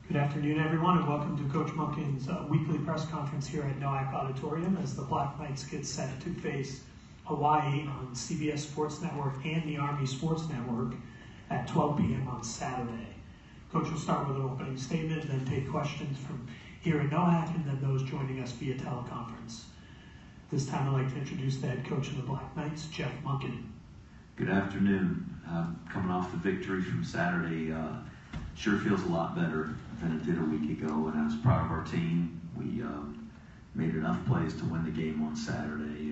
Good afternoon, everyone, and welcome to Coach Monken's weekly press conference here at NOAC Auditorium as the Black Knights get set to face Hawaii on CBS Sports Network and the Army Sports Network at 12 p.m. on Saturday. Coach will start with an opening statement, then take questions from here at NOAC and then those joining us via teleconference. This time I'd like to introduce the head coach of the Black Knights, Jeff Monken. Good afternoon. Coming off the victory from Saturday, sure feels a lot better than it did a week ago, and I was proud of our team. We made enough plays to win the game on Saturday.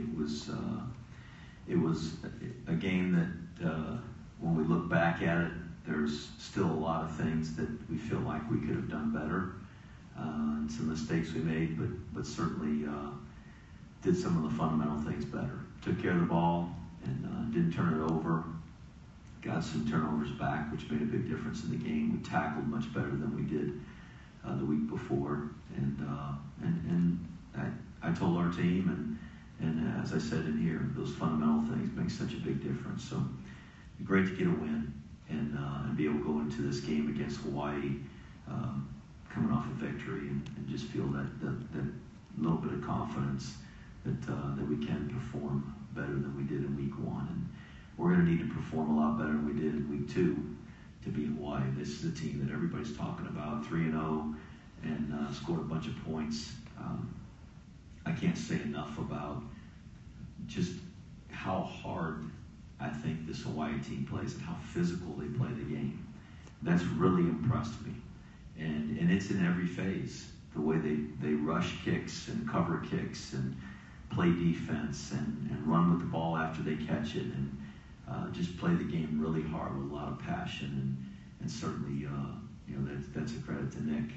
It was a game that, when we look back at it, there's still a lot of things that we feel like we could have done better, and some mistakes we made, but certainly did some of the fundamental things better. Took care of the ball and didn't turn it over. Got some turnovers back, which made a big difference in the game. We tackled much better than we did the week before, and I told our team, and as I said in here, those fundamental things make such a big difference. So great to get a win and be able to go into this game against Hawaii, coming off a victory, and just feel that little bit of confidence that we can perform better than we did in week one. And we're going to need to perform a lot better than we did in week two to beat Hawaii. This is a team that everybody's talking about, 3-0, and scored a bunch of points. I can't say enough about just how hard I think this Hawaii team plays and how physical they play the game. That's really impressed me. And it's in every phase. The way they rush kicks and cover kicks and play defense and run with the ball after they catch it, and just play the game really hard with a lot of passion, and certainly that's a credit to Nick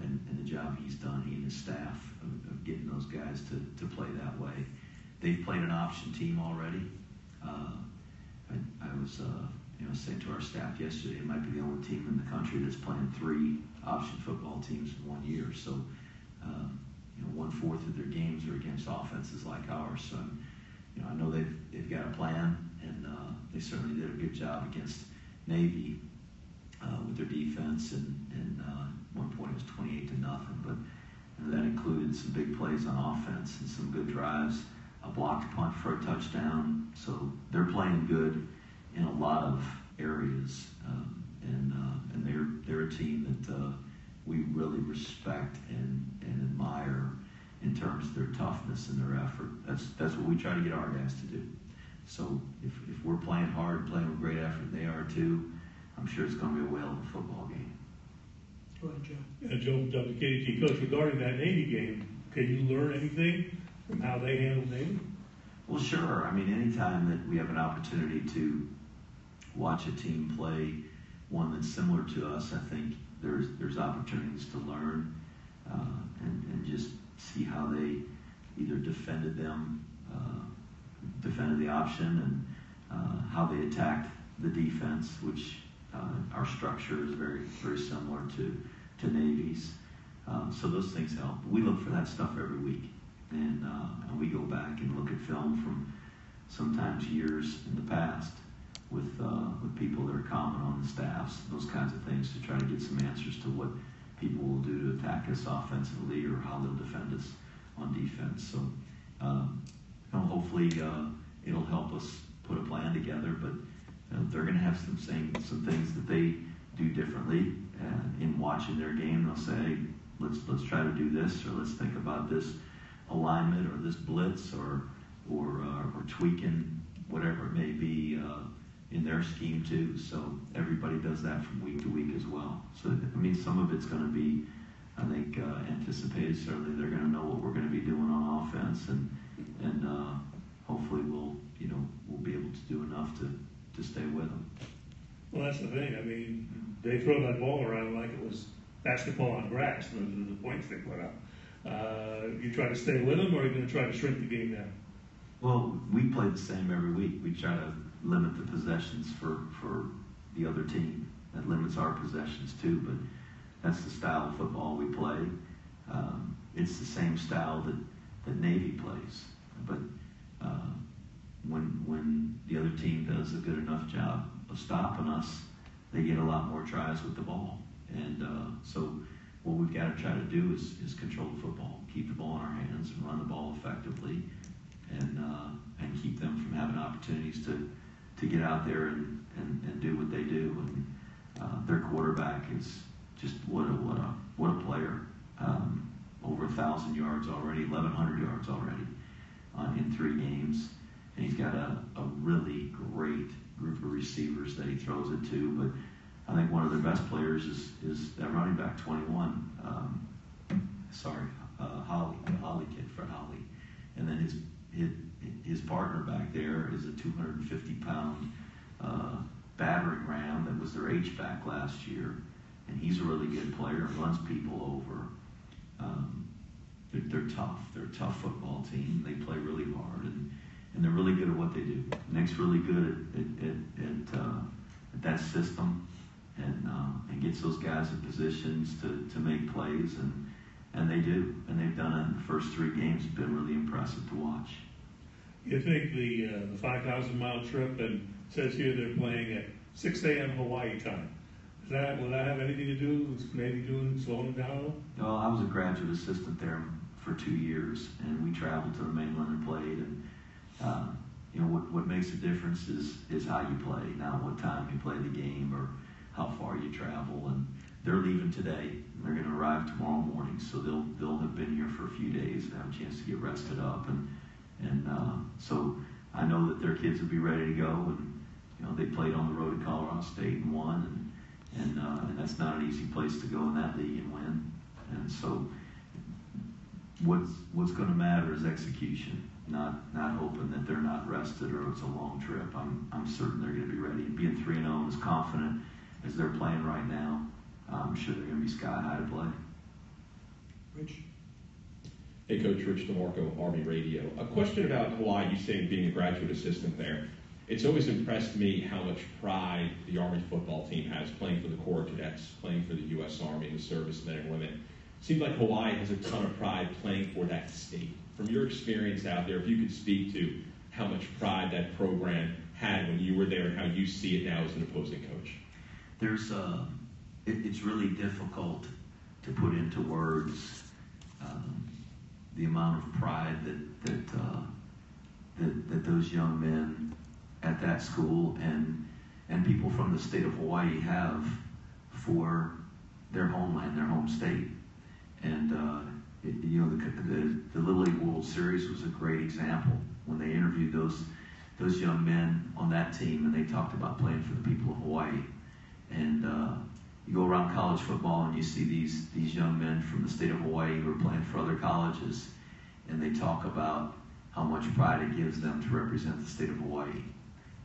and the job he's done, he and his staff, of getting those guys to play that way. They've played an option team already. I was saying to our staff yesterday, it might be the only team in the country that's playing 3 option football teams in 1 year. So 1/4 of their games are against offenses like ours. So I know they've got a plan, and they certainly did a good job against Navy with their defense, and at one point it was 28-0, but that included some big plays on offense and some good drives, a blocked punt for a touchdown. So they're playing good in a lot of areas, and they're a team that we really respect and admire in terms of their toughness and their effort. That's what we try to get our guys to do. So if we're playing hard, playing with great effort, and they are too, I'm sure it's going to be a whale of a football game. Go ahead, Joe. Yeah, Joe, WKT coach, regarding that Navy game, can you learn anything from how they handled Navy? Well, sure. I mean, anytime that we have an opportunity to watch a team play one that's similar to us, I think there's opportunities to learn and just see how they either defended the option, and how they attacked the defense, which our structure is very, very similar to Navy's. So those things help. We look for that stuff every week, and we go back and look at film from sometimes years in the past with people that are common on the staffs, those kinds of things, to try to get some answers to what people will do to attack us offensively or how they'll defend us on defense. So hopefully it'll help us put a plan together, but they're going to have some things that they do differently. In watching their game, they'll say, let's try to do this, or let's think about this alignment or this blitz, or tweaking whatever it may be in their scheme too. So everybody does that from week to week as well. So I mean, some of it's going to be, I think, anticipated. Certainly, they're going to know what we're going to be doing on offense, and hopefully we'll be able to do enough to stay with them. Well, that's the thing. I mean, they throw that ball around like it was basketball on grass, the points they put up. You try to stay with them, or are you going to try to shrink the game down? Well, we play the same every week. We try to limit the possessions for the other team. That limits our possessions too, but that's the style of football we play. It's the same style that Navy plays. But when the other team does a good enough job of stopping us, they get a lot more tries with the ball. And so what we've got to try to do is control the football, keep the ball in our hands, and run the ball effectively, and keep them from having opportunities to get out there and do what they do. And their quarterback is just what a player. Over 1,000 yards already, 1,100 yards already in 3 games. And he's got a really great group of receivers that he throws it to. But I think one of their best players is that running back, 21. Holly, the Holly kid, Fred Holly. And then his partner back there is a 250-pound battering ram that was their H-back last year. And he's a really good player, runs people over. They're tough. They're a tough football team. They play really hard, and they're really good at what they do. Nick's really good at that system, and gets those guys in positions to make plays, and they do, and they've done it in the first 3 games. It's been really impressive to watch. You think the 5,000-mile trip, and it says here they're playing at 6 a.m. Hawaii time. Will that have anything to do with maybe slowing down? Well, I was a graduate assistant there for 2 years, and we traveled to the mainland and played. And what makes a difference is how you play, not what time you play the game or how far you travel. And they're leaving today. And they're going to arrive tomorrow morning, so they'll have been here for a few days and have a chance to get rested up. And so I know that their kids will be ready to go. And they played on the road at Colorado State and won. And that's not an easy place to go in that league and win. And so what's going to matter is execution, not hoping that they're not rested or it's a long trip. I'm certain they're going to be ready. And being 3-0 as confident as they're playing right now, I'm sure they're going to be sky high to play. Rich? Hey, Coach, Rich DeMarco, Army Radio. A question about Hawaii. You saying being a graduate assistant there. It's always impressed me how much pride the Army football team has playing for the Corps Cadets, playing for the U.S. Army and the servicemen and women. It seems like Hawaii has a ton of pride playing for that state. From your experience out there, if you could speak to how much pride that program had when you were there and how you see it now as an opposing coach. It's really difficult to put into words the amount of pride that those young men at that school and people from the state of Hawaii have for their homeland, their home state. And the Little League World Series was a great example when they interviewed those young men on that team, and they talked about playing for the people of Hawaii. And you go around college football and you see these young men from the state of Hawaii who are playing for other colleges, and they talk about how much pride it gives them to represent the state of Hawaii.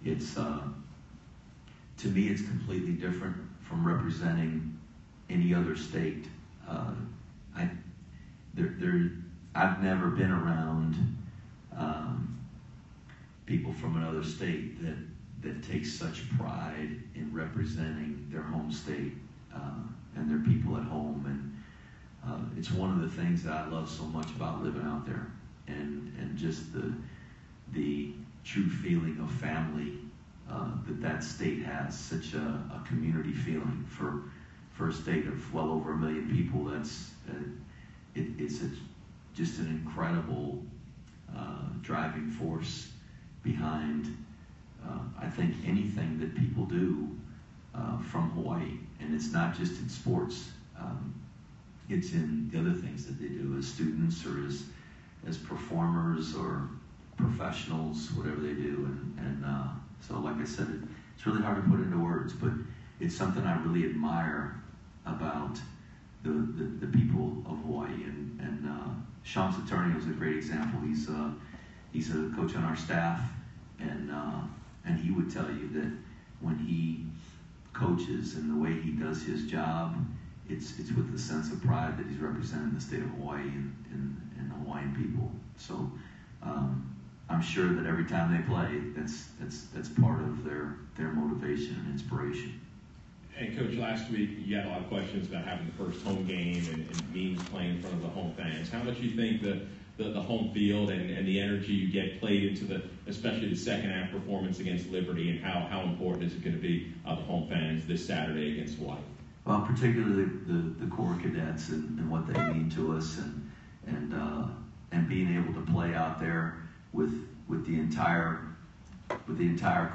It's to me, it's completely different from representing any other state. I've never been around people from another state that take such pride in representing their home state and their people at home. And it's one of the things that I love so much about living out there, and just the true feeling of family that state has, such a community feeling for a state of well over 1 million people. It's just an incredible driving force behind I think anything that people do from Hawaii. And it's not just in sports, it's in the other things that they do as students or as performers or professionals, whatever they do. And so like I said, it's really hard to put into words, but it's something I really admire about the people of Hawaii. And Sean Saturni was a great example. He's a coach on our staff, and he would tell you that when he coaches and the way he does his job, it's with the sense of pride that he's representing the state of Hawaii and Hawaiian people. So I'm sure that every time they play, that's part of their motivation and inspiration. And Coach, last week you had a lot of questions about having the first home game and means playing in front of the home fans. How much do you think the home field and the energy you get played into especially the second half performance against Liberty, and how important is it going to be the home fans this Saturday against Hawaii? Well, particularly the core cadets and what they mean to us, and being able to play out there with the entire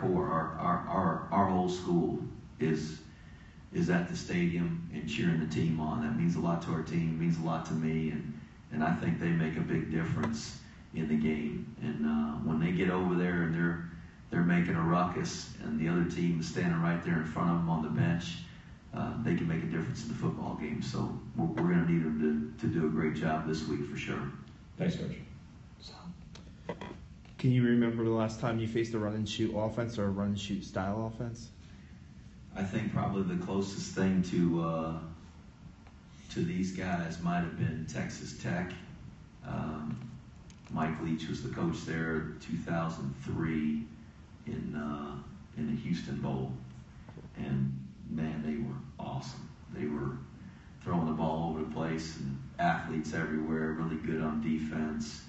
core. Our whole school is at the stadium and cheering the team on. That means a lot to our team. Means a lot to me, and I think they make a big difference in the game. And when they get over there and they're making a ruckus, and the other team is standing right there in front of them on the bench, they can make a difference in the football game. So we're going to need them to do a great job this week for sure. Thanks, Coach. So, Can you remember the last time you faced a run and shoot offense or a run and shoot style offense? I think probably the closest thing to these guys might have been Texas Tech. Mike Leach was the coach there 2003 in the Houston Bowl, and man, they were awesome. They were throwing the ball over the place, and athletes everywhere, really good on defense,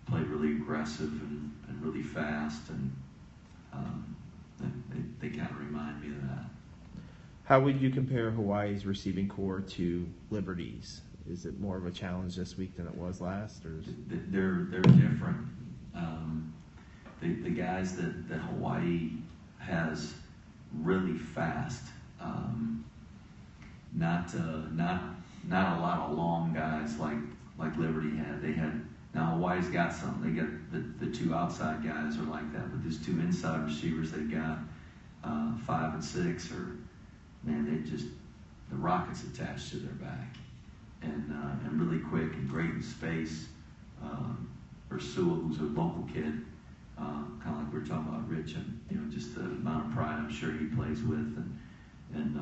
played really aggressive and really fast, and they kind of remind me of that. How would you compare Hawaii's receiving core to Liberty's? Is it more of a challenge this week than it was last? Or They're different. The guys that Hawaii has really fast. Not a lot of long guys like Liberty had. Now Hawaii's got some. They got the two outside guys are like that, but there's two inside receivers they've got, 5 and 6, the rockets attached to their back, and really quick and great in space. Ursula, who's a local kid, kind of like we were talking about Rich, and just the amount of pride I'm sure he plays with, and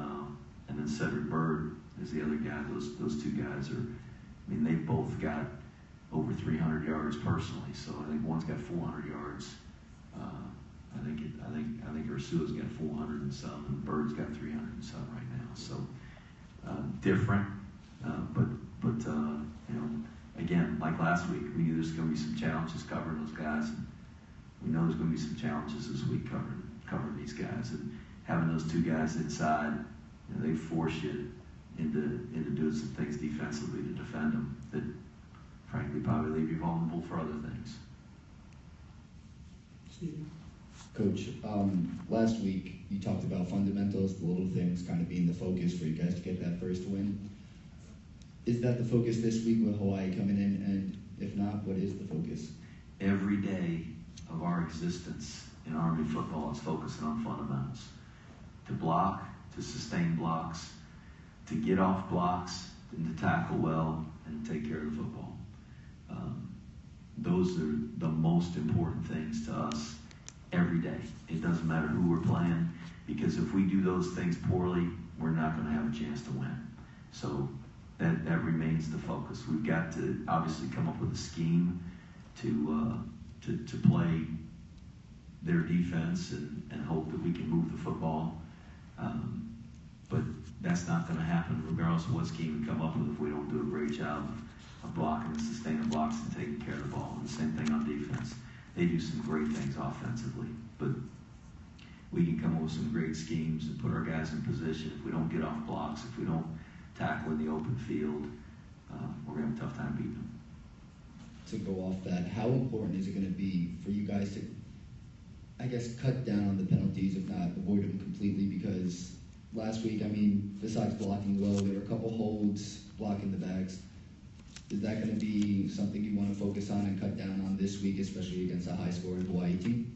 then Cedric Bird is the other guy. Those two guys they've both got over 300 yards personally. So I think one's got 400 yards. I think Ursula's got 400 and some, and Bird's got 300 and some right now. So different, but again, like last week, we knew there's going to be some challenges covering those guys. And we know there's going to be some challenges this week covering these guys, and having those two guys inside, they force you into doing some things defensively to defend them that, frankly, probably leave you vulnerable for other things. Steve. Coach, last week you talked about fundamentals, the little things kind of being the focus for you guys to get that first win. Is that the focus this week with Hawaii coming in? And if not, what is the focus? Every day of our existence in Army football is focusing on fundamentals. To block, to sustain blocks, to get off blocks, and to tackle well, and take care of the football. Those are the most important things to us every day. It doesn't matter who we're playing, because if we do those things poorly, we're not going to have a chance to win. So that remains the focus. We've got to obviously come up with a scheme to play their defense and hope that we can move the football. But that's not going to happen regardless of what scheme we come up with if we don't do a great job of blocking and sustaining blocks and taking care of the ball. And the same thing on defense. They do some great things offensively, but we can come up with some great schemes and put our guys in position. If we don't get off blocks, if we don't tackle in the open field, we're going to have a tough time beating them. To go off that, how important is it going to be for you guys to, I guess, cut down on the penalties, if not avoid them completely? Because last week, besides blocking low, there were a couple holds, blocking the backs. Is that going to be something you want to focus on and cut down on this week, especially against a high-scoring Hawaii team?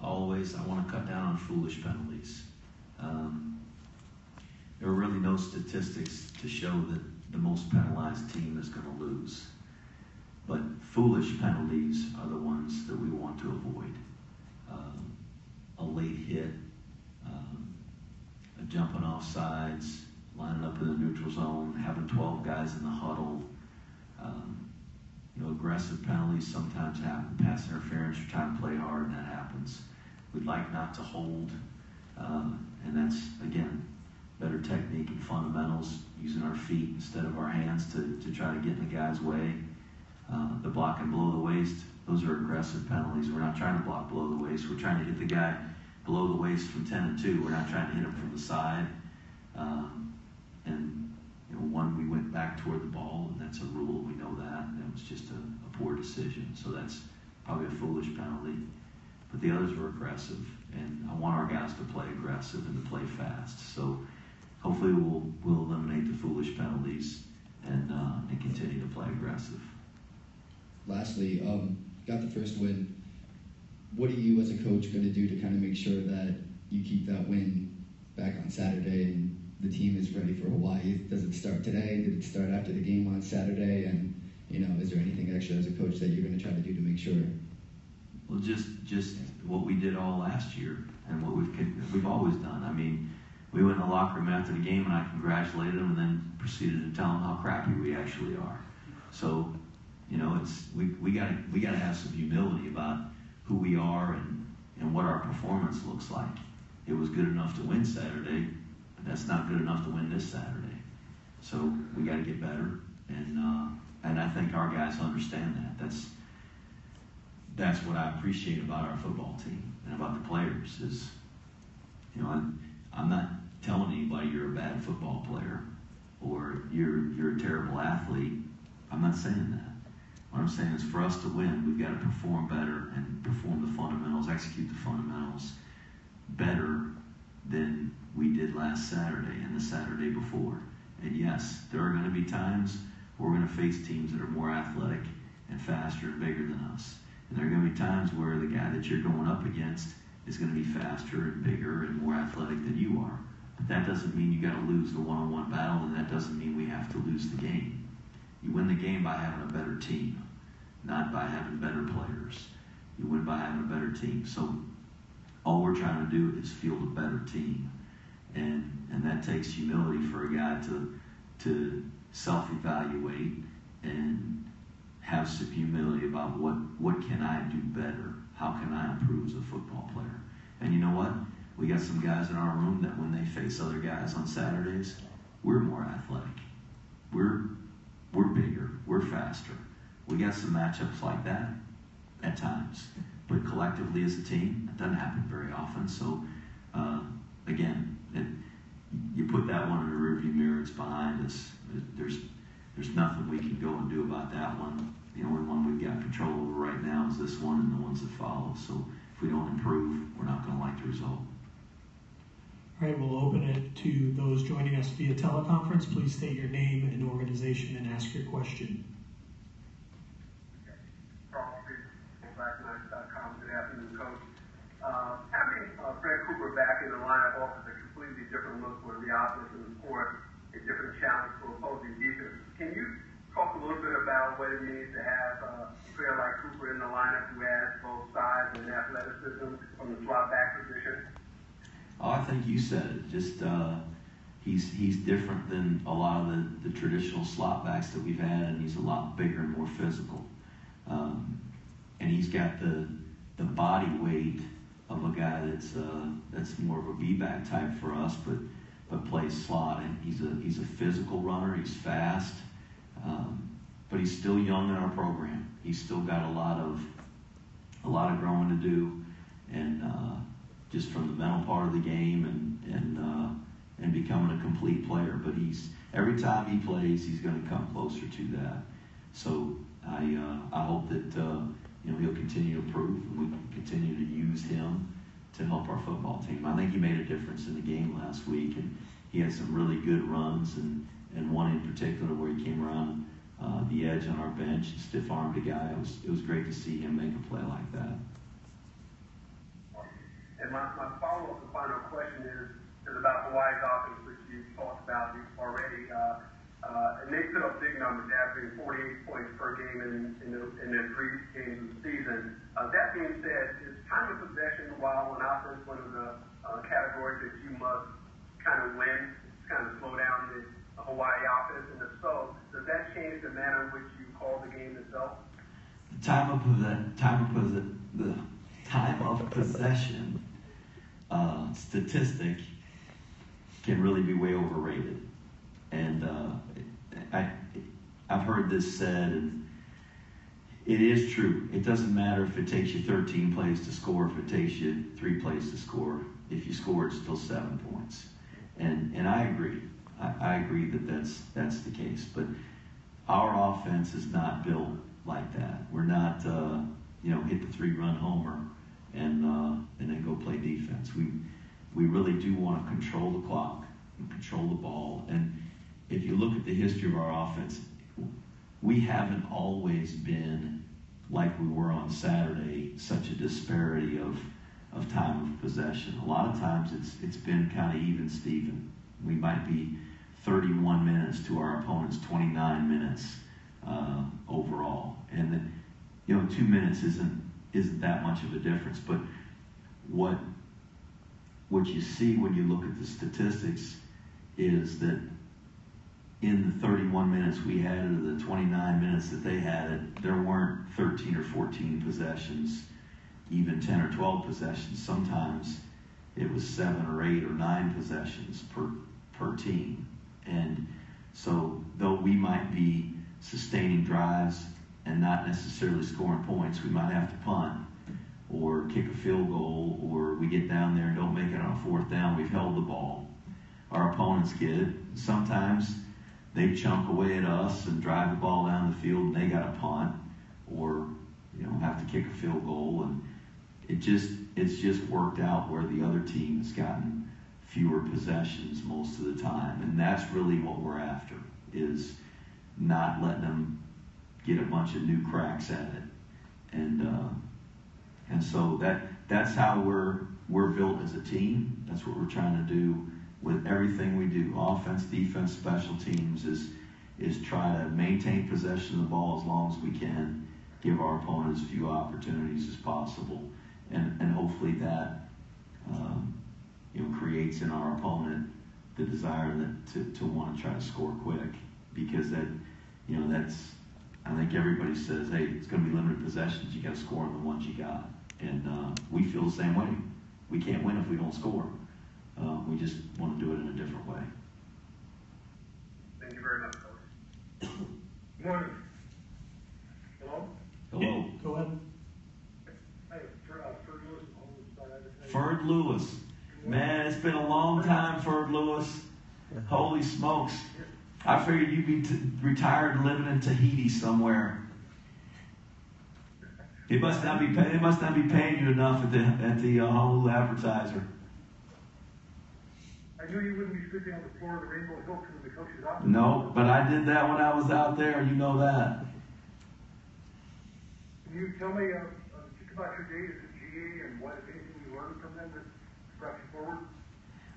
Always, I want to cut down on foolish penalties. There are really no statistics to show that the most penalized team is going to lose. But foolish penalties are the ones that we want to avoid. A late hit, a jumping off sides, lining up in the neutral zone, having 12 guys in the huddle. Aggressive penalties sometimes happen. Pass interference, you're trying to play hard, and that happens. We'd like not to hold, and that's, again, better technique and fundamentals, using our feet instead of our hands to try to get in the guy's way. The blocking below the waist, those are aggressive penalties. We're not trying to block below the waist. We're trying to hit the guy below the waist from 10 and 2. We're not trying to hit him from the side. And one, we went back toward the ball, and that's a rule. We know that. And it was just a poor decision. So that's probably a foolish penalty. But the others were aggressive, and I want our guys to play aggressive and to play fast. So hopefully we'll eliminate the foolish penalties and continue to play aggressive. Lastly, got the first win. What are you as a coach going to do to kind of make sure that you keep that win back on Saturday and the team is ready for Hawaii? Does it start today? Did it start after the game on Saturday? And, is there anything extra as a coach that you're going to try to do to make sure? Well, just what we did all last year and what we've always done. I mean, we went in the locker room after the game and I congratulated them and then proceeded to tell them how crappy we actually are. So, we gotta have some humility about who we are and what our performance looks like. It was good enough to win Saturday, but that's not good enough to win this Saturday. So we got to get better, and I think our guys understand that. That's what I appreciate about our football team and about the players is, I'm not telling anybody you're a bad football player or you're a terrible athlete. I'm not saying that. What I'm saying is for us to win, we've got to perform better and perform the fundamentals, execute the fundamentals better than we did last Saturday and the Saturday before. And yes, there are going to be times where we're going to face teams that are more athletic and faster and bigger than us. And there are going to be times where the guy that you're going up against is going to be faster and bigger and more athletic than you are. But that doesn't mean you got to lose the one-on-one battle, and that doesn't mean we have to lose the game. You win the game by having a better team, not by having better players. You win by having a better team. So all we're trying to do is field a better team. And that takes humility for a guy to self-evaluate and have some humility about what can I do better? How can I improve as a football player? And you know what? We got some guys in our room that when they face other guys on Saturdays, we're more athletic. We're bigger. We're faster. We got some matchups like that at times. But collectively as a team, it doesn't happen very often. So, again, you put that one in the rearview mirror, it's behind us. There's nothing we can go and do about that one. The only one we've got control over right now is this one and the ones that follow. So if we don't improve, we're not going to like the result. All right, we'll open it to those joining us via teleconference. Please state your name and organization and ask your question. recordonline.com. Good afternoon, Coach. Having Fred Cooper back in the lineup offers a completely different look for the offense and, of course, a different challenge for opposing defense. Can you talk a little bit about what it means to have a player like Cooper in the lineup who has both size and athleticism from the slot back position? Oh, I think you said it. Just he's different than a lot of the traditional slot backs that we've had, and he's a lot bigger and more physical. And he's got the body weight of a guy that's more of a B-back type for us, but plays slot. And he's a physical runner. He's fast, but he's still young in our program. He's still got a lot of growing to do, and just from the mental part of the game and becoming a complete player. But every time he plays, he's going to come closer to that. So I hope that he'll continue to improve, and we can continue to use him to help our football team. I think he made a difference in the game last week, and he had some really good runs, and one in particular where he came around the edge on our bench and stiff-armed a guy. It was great to see him make a play like that. And my follow-up and final question is about Hawaii's offense, which you talked about already. And they put up big numbers, averaging 48 points per game in their 3 games of the season. That being said, is time of possession while on offense one of the categories that you must kind of win, kind of slow down the Hawaii offense? And if so, does that change the manner in which you call the game itself? The time of possession statistic can really be way overrated. And I've heard this said, and it is true. It doesn't matter if it takes you 13 plays to score, if it takes you 3 plays to score. If you score, it's still 7 points. And I agree. I agree that that's the case. But our offense is not built like that. We're not, hit the 3-run homer and then go play defense. We really do want to control the clock and control the ball. And if you look at the history of our offense, we haven't always been like we were on Saturday, such a disparity of time of possession. A lot of times it's been kind of even Steven. We might be 31 minutes to our opponent's 29 minutes overall. And then, 2 minutes isn't that much of a difference. But what you see when you look at the statistics is that in the 31 minutes we had, or the 29 minutes that they had, there weren't 13 or 14 possessions, even 10 or 12 possessions. Sometimes it was 7 or 8 or 9 possessions per team. And so though we might be sustaining drives and not necessarily scoring points, we might have to punt or kick a field goal, or we get down there and don't make it on a 4th down. We've held the ball. Our opponents get it. Sometimes they chunk away at us and drive the ball down the field, and they got to punt or have to kick a field goal. And it's just worked out where the other team has gotten fewer possessions most of the time. And that's really what we're after, is not letting them get a bunch of new cracks at it. And so that's how we're built as a team. That's what we're trying to do with everything we do. Offense, defense, special teams is try to maintain possession of the ball as long as we can, give our opponents as few opportunities as possible. And hopefully that creates in our opponent the desire to want to try to score quick, because that's, I think everybody says, hey, it's going to be limited possessions. You got to score on the ones you got, and we feel the same way. We can't win if we don't score. We just want to do it in a different way. Thank you very much, Coach. Good morning. Hello? Hello. Go ahead. Hey, Ferd Lewis. Ferd Lewis. Man, it's been a long time, Ferd Lewis. Holy smokes. I figured you'd be retired living in Tahiti somewhere. They must not be paying you enough at the Honolulu Advertiser. I knew you wouldn't be sleeping on the floor of the Rainbow Hilton in the coach's office. No, but I did that when I was out there. You know that. Can you tell me just about your days at GA and what, if anything, you learned from them that brought you forward?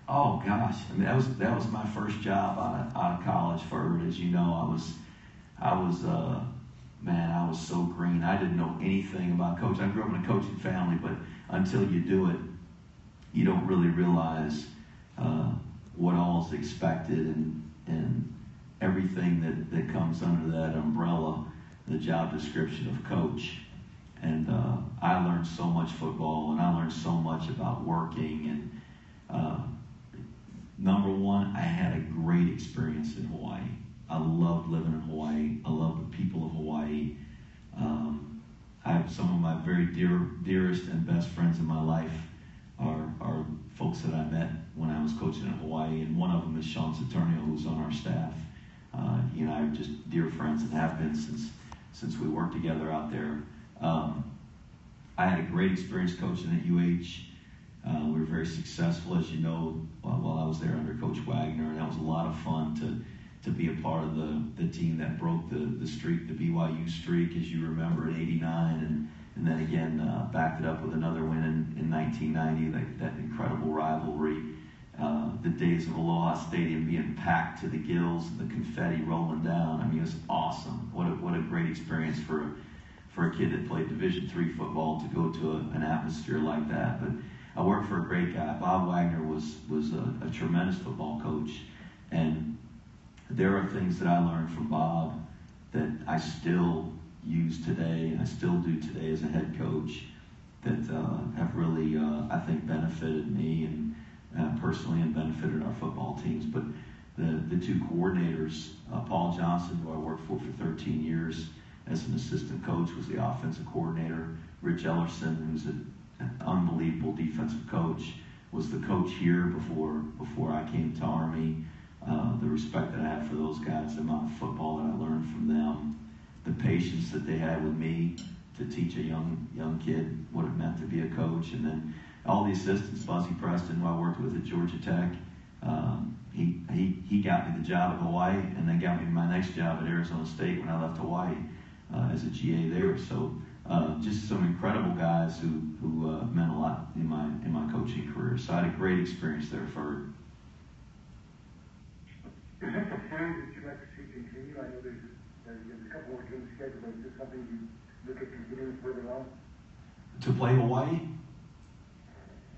Oh gosh, I mean that was my first job out of college. Ferd, as you know, I was so green. I didn't know anything about coaching. I grew up in a coaching family, but until you do it, you don't really realize what all is expected and everything that comes under that umbrella, the job description of coach. And I learned so much football, and I learned so much about working. And number one, I had a great experience in Hawaii. I loved living in Hawaii. I love the people of Hawaii. I have some of my very dearest and best friends in my life are folks that I met when I was coaching in Hawaii, and one of them is Sean Saturnio, who's on our staff. He and I are just dear friends and have been since we worked together out there. I had a great experience coaching at UH. We were very successful, as you know, while I was there under Coach Wagner, and that was a lot of fun to be a part of the team that broke the streak, the BYU streak, as you remember, in '89, and then again backed it up with another win in 1990, that incredible rivalry. The days of Aloha Stadium being packed to the gills, and the confetti rolling down. I mean, it was awesome. What a great experience for a kid that played Division III football to go to an atmosphere like that. But I worked for a great guy. Bob Wagner was a tremendous football coach, and there are things that I learned from Bob that I still use today, and I still do today as a head coach, that have really, I think, benefited me and personally, and benefited our football teams. But the two coordinators, Paul Johnson, who I worked for 13 years as an assistant coach, was the offensive coordinator. Rich Ellerson, who's an unbelievable defensive coach, was the coach here before I came to Army. The respect that I had for those guys, the amount of football that I learned from them, the patience that they had with me to teach a young kid what it meant to be a coach, and then all the assistants, Buzzy Preston, who I worked with at Georgia Tech. He got me the job at Hawaii, and then got me my next job at Arizona State when I left Hawaii as a GA there. So just some incredible guys who meant a lot in my coaching career. So I had a great experience there for. Is this a series that you'd like to see continue? I know there's a couple more games scheduled, but is this something you look at continuing further on? To play Hawaii?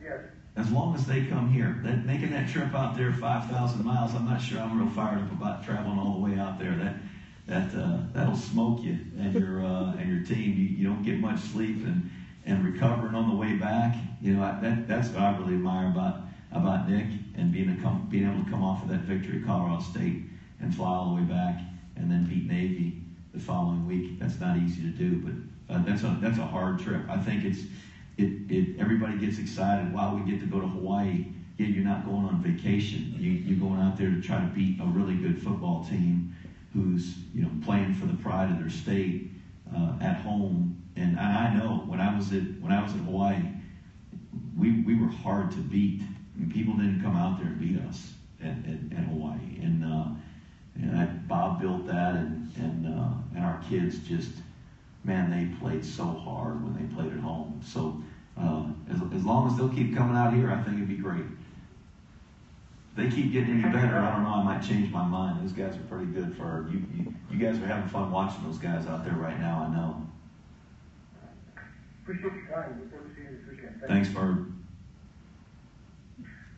Yes. As long as they come here. Making that trip out there 5,000 miles, I'm not sure I'm real fired up about traveling all the way out there. That'll smoke you and your team. You don't get much sleep, and recovering on the way back. That's what I really admire about Nick, and being able to come off of that victory at Colorado State and fly all the way back and then beat Navy the following week. That's not easy to do, but that's a hard trip. I think everybody gets excited. Wow, we get to go to Hawaii. Yeah, you're not going on vacation. You're going out there to try to beat a really good football team who's playing for the pride of their state at home. And I know when I was at Hawaii, we were hard to beat. I mean, people didn't come out there and beat us at Hawaii. And Bob built that, and our kids just, man, they played so hard when they played at home. So as long as they'll keep coming out here, I think it'd be great. If they keep getting any better, I don't know, I might change my mind. Those guys are pretty good for you guys are having fun watching those guys out there right now, I know. Appreciate your time. Look forward to seeing you this weekend. Thanks, Bird.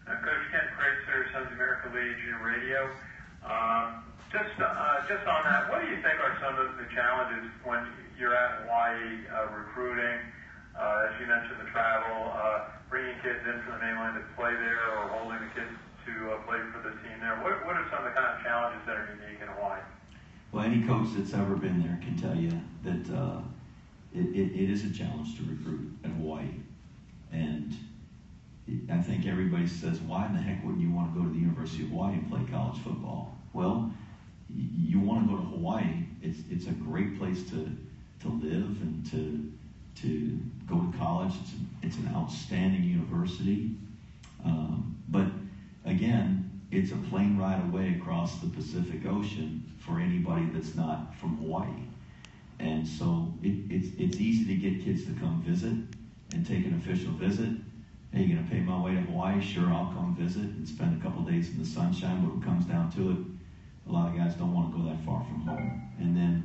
Coach Ken Kreitzer, Sons of America Legion Radio. Just on that, what do you think are some of the challenges when you're at Hawaii recruiting? As you mentioned, the travel, bringing kids in from the mainland to play there, or holding the kids to play for the team there. What are some of the kind of challenges that are unique in Hawaii? Well, any coach that's ever been there can tell you that it is a challenge to recruit at Hawaii. And I think everybody says, why in the heck wouldn't you want to go to the University of Hawaii and play college football? Well, you want to go to Hawaii. It's a great place to live and to go to college. It's an outstanding university. But again, it's a plane ride away across the Pacific Ocean for anybody that's not from Hawaii. And so it's easy to get kids to come visit and take an official visit. Hey, you going to pay my way to Hawaii? Sure, I'll come visit and spend a couple days in the sunshine. But when it comes down to it, a lot of guys don't want to go that far from home. And then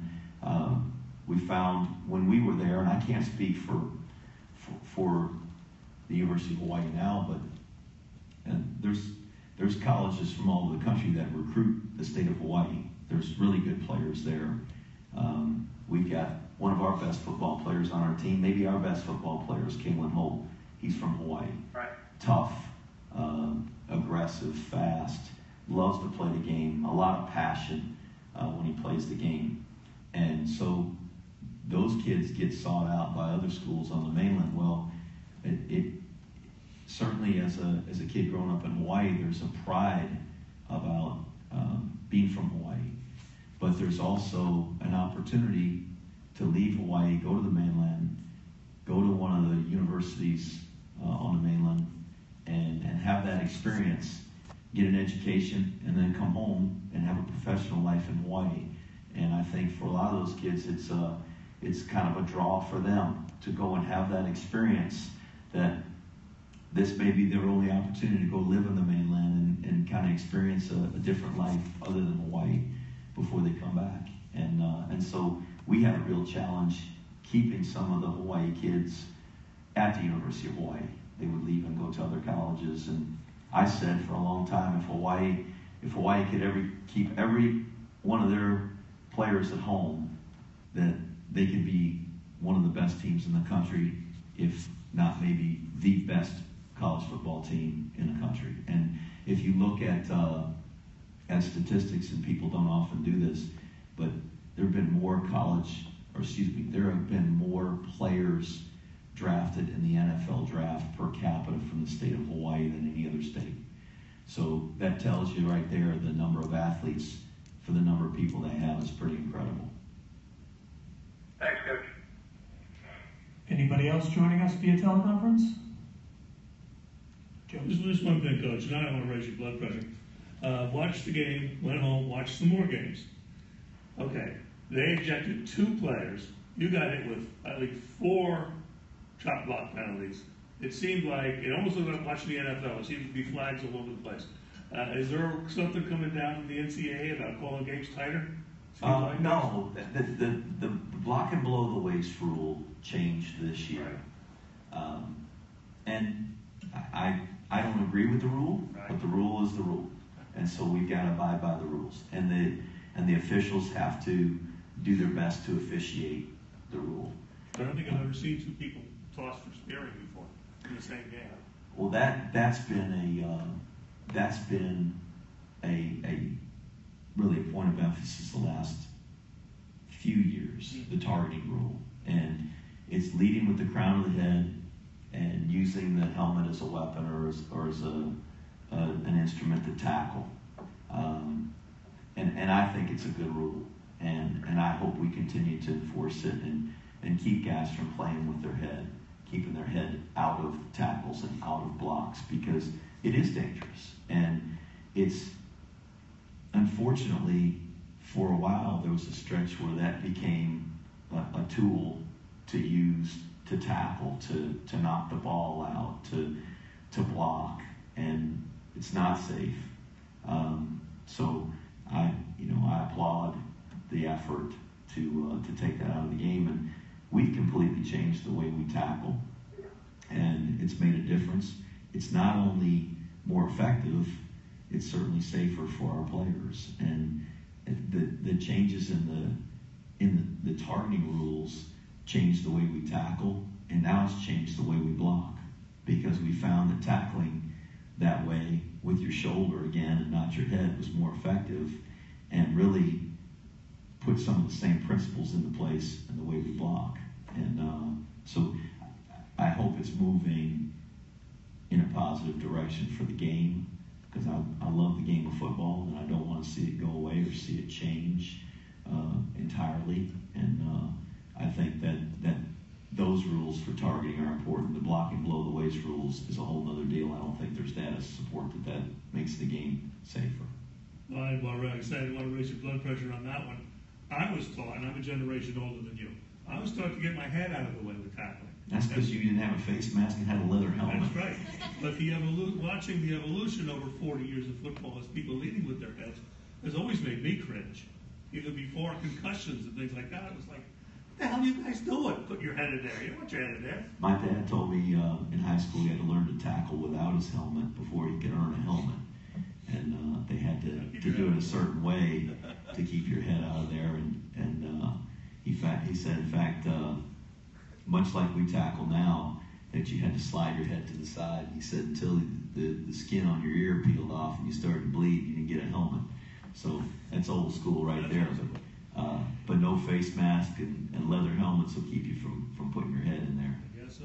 we found when we were there, and I can't speak for the University of Hawaii now, but there's colleges from all over the country that recruit the state of Hawaii. There's really good players there. We've got one of our best football players on our team, maybe our best football player is Kalen Holt. He's from Hawaii. Right. Tough, aggressive, fast, loves to play the game, a lot of passion when he plays the game. And so those kids get sought out by other schools on the mainland. Well, it certainly as a kid growing up in Hawaii, there's a pride about being from Hawaii. But there's also an opportunity to leave Hawaii, go to the mainland, go to one of the universities on the mainland, and have that experience, get an education, and then come home and have a professional life in Hawaii. And I think for a lot of those kids, it's kind of a draw for them to go and have that experience, that this may be their only opportunity to go live in the mainland and kind of experience a different life other than Hawaii before they come back. And so we have a real challenge keeping some of the Hawaii kids at the University of Hawaii. They would leave and go to other colleges. And I said for a long time, if Hawaii could keep every one of their players at home, that they could be one of the best teams in the country, if not maybe the best college football team in the country. And if you look at statistics, and people don't often do this, but there have been more players drafted in the NFL draft per capita from the state of Hawaii than any other state. So that tells you right there the number of athletes for the number of people they have is pretty incredible. Thanks, Coach. Anybody else joining us via teleconference? Joe? Just one thing, Coach, and I don't want to raise your blood pressure. Watched the game, went home, watched some more games. Okay, they ejected 2 players. You got hit with at least 4 chop block penalties. It seemed like, it almost looked like watching the NFL. It seemed to be flags all over the place. Is there something coming down from the NCAA about calling games tighter? No, the block and below the waist rule changed this year. Right. And I don't agree with the rule, right, but the rule is the rule. And so we've got to abide by the rules. And the officials have to do their best to officiate the rule. I don't think I've ever seen 2 people tossed for spearing before in the same game. Well, that's been a really a point of emphasis the last few years, the targeting rule. And it's leading with the crown of the head and using the helmet as a weapon or as an instrument to tackle. And I think it's a good rule. And I hope we continue to enforce it and keep guys from playing with their head, keeping their head out of tackles and out of blocks, because it is dangerous. And it's, unfortunately, for a while, there was a stretch where that became a tool to use to tackle, to knock the ball out, to block, and it's not safe. So I applaud the effort to take that out of the game, and we've completely changed the way we tackle, and it's made a difference. It's not only more effective, it's certainly safer for our players. And the changes in the targeting rules changed the way we tackle, and now it's changed the way we block, because we found that tackling that way with your shoulder again and not your head was more effective, and really put some of the same principles into place in the way we block. And so I hope it's moving in a positive direction for the game, because I love the game of football, and I don't want to see it go away or see it change entirely. And I think that those rules for targeting are important. The blocking below the waist rules is a whole other deal. I don't think there's data support that makes the game safer. Well, I didn't want to raise your blood pressure on that one. I was taught, and I'm a generation older than you, I was taught to get my head out of the way with tackling. That's because you didn't have a face mask and had a leather helmet. That's right. But watching the evolution over 40 years of football as people leading with their heads has always made me cringe. Even before concussions and things like that, it was like, what the hell are you guys doing? Put your head in there. You don't want your head in there. My dad told me in high school he had to learn to tackle without his helmet before he could earn a helmet. And they had to do it a certain way to keep your head out of there. And he said, in fact, much like we tackle now, that you had to slide your head to the side. He said until the skin on your ear peeled off and you started to bleed, you didn't get a helmet. So that's old school right there. But no face mask and leather helmets will keep you from putting your head in there. I guess so.